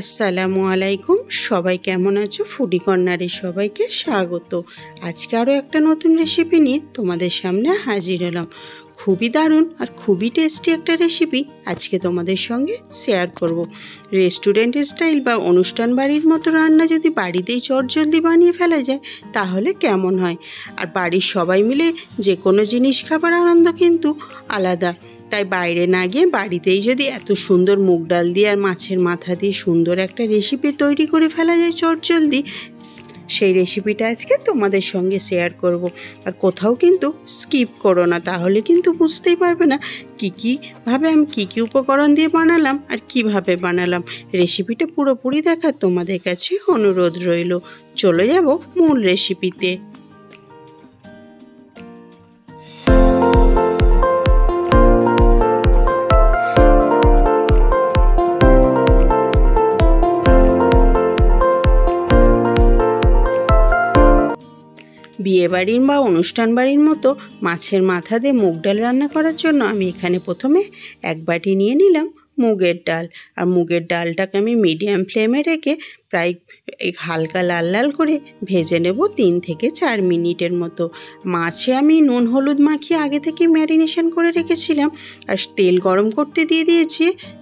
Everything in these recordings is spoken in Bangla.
আসসালামু আলাইকুম। সবাই কেমন আছো? ফুডি কর্নারে সবাইকে স্বাগত। আজকে আরও একটা নতুন রেসিপি নিয়ে তোমাদের সামনে হাজির হলাম। খুবই দারুণ আর খুবই টেস্টি একটা রেসিপি আজকে তোমাদের সঙ্গে শেয়ার করব। রেস্টুরেন্ট স্টাইল বা অনুষ্ঠান বাড়ির মতো রান্না যদি বাড়িতেই চটজলদি বানিয়ে ফেলা যায় তাহলে কেমন হয়। আর বাড়ির সবাই মিলে যে কোনো জিনিস খাবার আনন্দ কিন্তু আলাদা। তাই বাইরে না গিয়ে বাড়িতেই যদি এত সুন্দর মুগ ডাল দিয়ে আর মাছের মাথা দিয়ে সুন্দর একটা রেসিপি তৈরি করে ফেলা যায় চটজলদি, সেই রেসিপিটা আজকে তোমাদের সঙ্গে শেয়ার করব। আর কোথাও কিন্তু স্কিপ করো না, তাহলে কিন্তু বুঝতেই পারবে না কীভাবে আমি কী উপকরণ দিয়ে বানালাম আর কিভাবে বানালাম। রেসিপিটা পুরোপুরি দেখার তোমাদের কাছে অনুরোধ রইল। চলে যাব মূল রেসিপিতে। বিয়েবাড়ির বা অনুষ্ঠান বাড়ির মতো মাছের মাথা দিয়ে মুগ ডাল রান্না করার জন্য আমি এখানে প্রথমে এক বাটি নিয়ে নিলাম মুগের ডাল। আর মুগের ডালটাকে আমি মিডিয়াম ফ্লেমে রেখে প্রায় হালকা লাল লাল করে ভেজে নেব 3 থেকে 4 মিনিটের মতো। মাছে আমি নুন হলুদ মাখিয়ে আগে থেকে ম্যারিনেশন করে রেখেছিলাম। আর তেল গরম করতে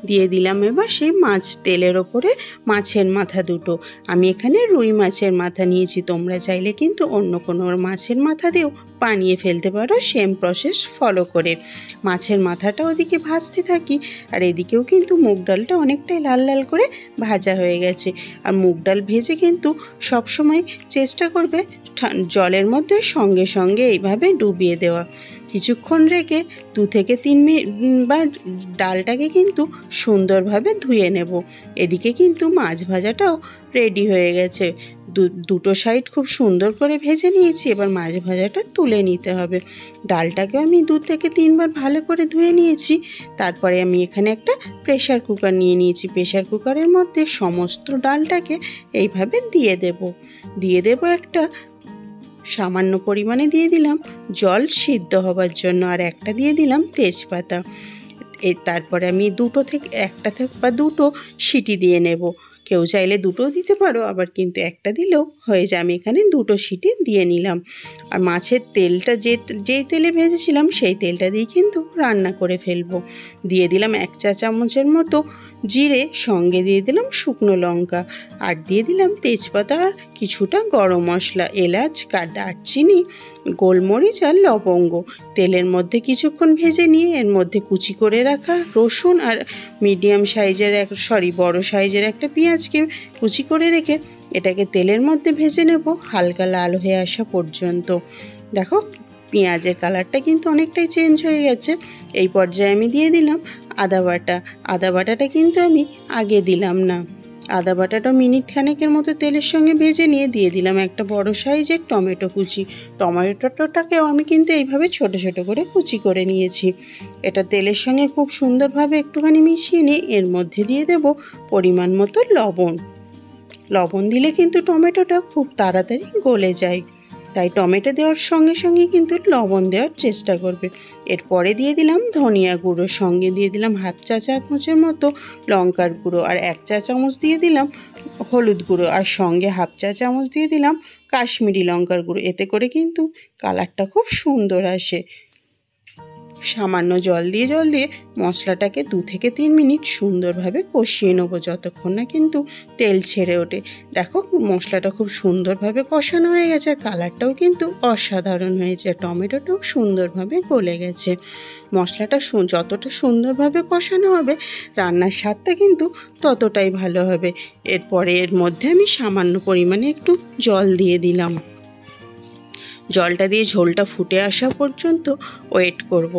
দিয়ে দিলাম এবার সেই মাছ তেলের ওপরে মাছের মাথা দুটো। আমি এখানে রুই মাছের মাথা নিয়েছি, তোমরা চাইলে কিন্তু অন্য কোনো মাছের মাথা দিয়েও বানিয়ে ফেলতে পারো সেম প্রসেস ফলো করে। মাছের মাথাটা ওদিকে ভাজতে থাকি আর এদিকেও কিন্তু মুগ ডালটা অনেকটাই লাল লাল করে ভাজা হয়ে গেছে। আর মুগ ডাল ভেজে কিন্তু সবসময় চেষ্টা করবে জলের মধ্যে সঙ্গে সঙ্গে এইভাবে ডুবিয়ে দেওয়া। কিছুক্ষণ রেখে 2 থেকে 3 বার ডালটাকে কিন্তু সুন্দরভাবে ধুয়ে নেব। এদিকে কিন্তু মাছ ভাজাটাও রেডি হয়ে গেছে। দুটো সাইড খুব সুন্দর করে ভেজে নিয়েছি, এবার মাছ ভাজাটা তুলে নিতে হবে। ডালটাকে আমি 2 থেকে 3 বার ভালো করে ধুয়ে নিয়েছি। তারপরে আমি এখানে একটা প্রেশার কুকার নিয়ে নিয়েছি। প্রেশার কুকারের মধ্যে সমস্ত ডালটাকে এইভাবে দিয়ে দেব একটা সামান্য পরিমাণে দিয়ে দিলাম জল সিদ্ধ হবার জন্য, আর একটা দিয়ে দিলাম তেজপাতা। তারপরে আমি একটা বা দুটো সিটি দিয়ে নেব। কেউ চাইলে দুটো দিতে পারো, আবার কিন্তু একটা দিলেও হয়ে যায়। আমি এখানে 2 সিটি দিয়ে নিলাম। আর মাছের তেলটা যেই তেলে ভেজেছিলাম সেই তেলটা দিয়ে কিন্তু রান্না করে ফেলবো। দিয়ে দিলাম 1 চা চামচের মতো জিরে, সঙ্গে দিয়ে দিলাম শুকনো লঙ্কা, আর দিয়ে দিলাম তেজপাতা আর কিছুটা গরম মশলা, এলাচ, দারচিনি, গোলমরিচ আর লবঙ্গ। তেলের মধ্যে কিছুক্ষণ ভেজে নিয়ে এর মধ্যে কুচি করে রাখা রসুন আর বড় সাইজের একটা পেঁয়াজকে কুচি করে রেখে এটাকে তেলের মধ্যে ভেজে নেব হালকা লাল হয়ে আসা পর্যন্ত। দেখো পেঁয়াজের কালারটা কিন্তু অনেকটাই চেঞ্জ হয়ে গেছে। এই পর্যায়ে আমি দিয়ে দিলাম আদা বাটাটা কিন্তু আমি আগে দিলাম না। আদা বাটাটা মিনিট খানেকের মতো তেলের সঙ্গে ভেজে নিয়ে দিয়ে দিলাম একটা বড় সাইজের টমেটো কুচি। টমেটোটাকেও আমি কিন্তু এইভাবে ছোট ছোট করে কুচি করে নিয়েছি। এটা তেলের সঙ্গে খুব সুন্দরভাবে একটুখানি মিশিয়ে নিয়ে এর মধ্যে দিয়ে দেব পরিমাণ মতো লবণ দিলে কিন্তু টমেটোটা খুব তাড়াতাড়ি গলে যায়, তাই টমেটো দেওয়ার সঙ্গে সঙ্গে কিন্তু লবণ দেওয়ার চেষ্টা করবে। এরপরে দিয়ে দিলাম ধনিয়া গুঁড়ো, সঙ্গে দিয়ে দিলাম 1/2 চা চামচের মতো লঙ্কার গুঁড়ো, আর 1 চা চামচ দিয়ে দিলাম হলুদ গুঁড়ো, আর সঙ্গে 1/2 চা চামচ দিয়ে দিলাম কাশ্মীরি লঙ্কার গুঁড়ো। এতে করে কিন্তু কালারটা খুব সুন্দর আসে। সামান্য জল দিয়ে মশলাটাকে 2 থেকে 3 মিনিট সুন্দরভাবে কষিয়ে নেবো, যতক্ষণ না কিন্তু তেল ছেড়ে ওঠে। দেখো মশলাটা খুব সুন্দরভাবে কষানো হয়ে গেছে আর কালারটাও কিন্তু অসাধারণ হয়েছে। টমেটোটাও সুন্দরভাবে গলে গেছে। মশলাটা যতটা সুন্দরভাবে কষানো হবে রান্নার স্বাদটা কিন্তু ততটাই ভালো হবে। এরপরে এর মধ্যে আমি সামান্য পরিমাণে একটু জল দিয়ে দিলাম। জলটা দিয়ে ঝোলটা ফুটে আসা পর্যন্ত ওয়েট করব।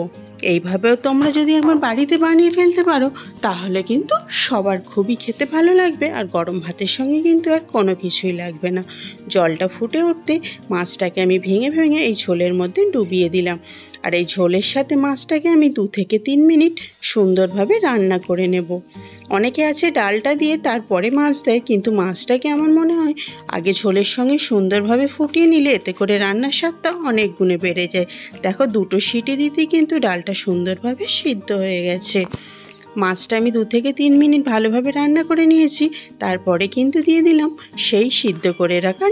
এইভাবেও তোমরা যদি একবার বাড়িতে বানিয়ে ফেলতে পারো তাহলে কিন্তু সবার খুবই খেতে ভালো লাগবে, আর গরম ভাতের সঙ্গে কিন্তু আর কোনো কিছুই লাগবে না। জলটা ফুটে উঠতে মাছটাকে আমি ভেঙে এই ঝোলের মধ্যে ডুবিয়ে দিলাম। আর এই ঝোলের সাথে মাছটাকে আমি 2 থেকে 3 মিনিট সুন্দরভাবে রান্না করে নেব। অনেকে আছে ডালটা দিয়ে তারপরে মাছ দেয়, কিন্তু মাছটাকে আমার মনে হয় আগে ঝোলের সঙ্গে সুন্দরভাবে ফুটিয়ে নিলে এতে করে রান্নার স্বাদটা অনেক গুণে বেড়ে যায়। দেখো 2 সিটি দিতেই কিন্তু ডালটা সুন্দরভাবে সিদ্ধ হয়ে গেছে। মাছটা আমি 2 থেকে 3 মিনিট ভালোভাবে রান্না করে নিয়েছি। তারপরে কিন্তু দিয়ে দিলাম সেই সিদ্ধ করে রাখা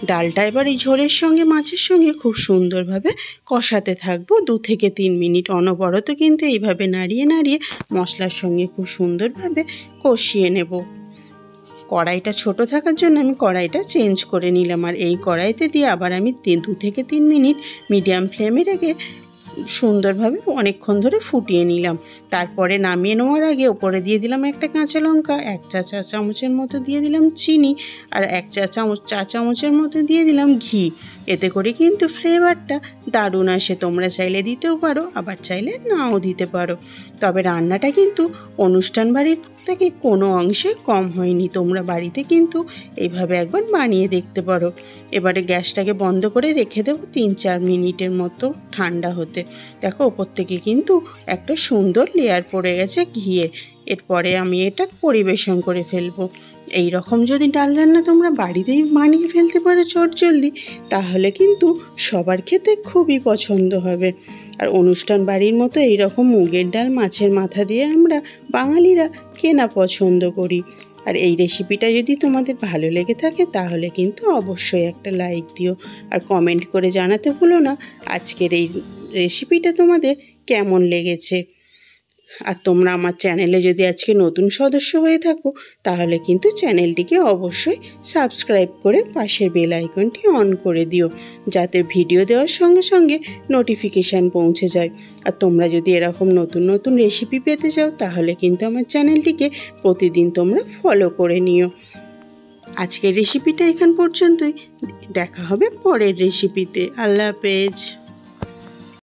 ডালটা এবার এই ঝোলের সঙ্গে মাছের সঙ্গে খুব সুন্দরভাবে কষাতে থাকবো 2 থেকে 3 মিনিট অনবরত কিন্তু এইভাবে নাড়িয়ে নাড়িয়ে মশলার সঙ্গে খুব সুন্দরভাবে কষিয়ে নেব। কড়াইটা ছোট থাকার জন্য আমি কড়াইটা চেঞ্জ করে নিলাম, আর এই কড়াইতে দিয়ে আবার আমি 2 থেকে 3 মিনিট মিডিয়াম ফ্লেমে রেখে সুন্দরভাবে অনেকক্ষণ ধরে ফুটিয়ে নিলাম। তারপরে নামিয়ে নেওয়ার আগে ওপরে দিয়ে দিলাম একটা কাঁচা লঙ্কা, 1 চা চামচের মতো দিয়ে দিলাম চিনি, আর 1 চা চামচের মতো দিয়ে দিলাম ঘি। এতে করে কিন্তু ফ্লেভারটা দারুণ আসে। তোমরা চাইলে দিতেও পারো, আবার চাইলে নাও দিতে পারো। তবে রান্নাটা কিন্তু অনুষ্ঠান বাড়ির থেকে কোনো অংশে কম হয়নি। তোমরা বাড়িতে কিন্তু এইভাবে একবার বানিয়ে দেখতে পারো। এবারে গ্যাসটাকে বন্ধ করে রেখে দেবো 3-4 মিনিটের মতো ঠান্ডা হতে। দেখো ওপর থেকে কিন্তু একটা সুন্দর লেয়ার পড়ে গেছে ঘিয়ের। এরপরে আমি এটা পরিবেশন করে ফেলবো। এই রকম যদি ডাল রান্না তোমরা বাড়িতেই বানিয়ে ফেলতে পারো চটজলদি, তাহলে কিন্তু সবার খেতে খুবই পছন্দ হবে। আর অনুষ্ঠান বাড়ির মতো এইরকম মুগের ডাল মাছের মাথা দিয়ে আমরা বাঙালিরা কেনা পছন্দ করি। আর এই রেসিপিটা যদি তোমাদের ভালো লেগে থাকে তাহলে কিন্তু অবশ্যই একটা লাইক দিও, আর কমেন্ট করে জানাতে ভুলো না আজকের এই রেসিপিটা তোমাদের কেমন লেগেছে। আর তোমরা আমার চ্যানেলে যদি আজকে নতুন সদস্য হয়ে থাকো তাহলে কিন্তু চ্যানেলটিকে অবশ্যই সাবস্ক্রাইব করে পাশের বেল আইকনটি অন করে দিও, যাতে ভিডিও দেওয়ার সঙ্গে সঙ্গে নোটিফিকেশান পৌঁছে যায়। আর তোমরা যদি এরকম নতুন নতুন রেসিপি পেতে চাও তাহলে কিন্তু আমার চ্যানেলটিকে প্রতিদিন তোমরা ফলো করে নিও। আজকের রেসিপিটা এখান পর্যন্তই, দেখা হবে পরের রেসিপিতে। আল্লাহ হাফেজ।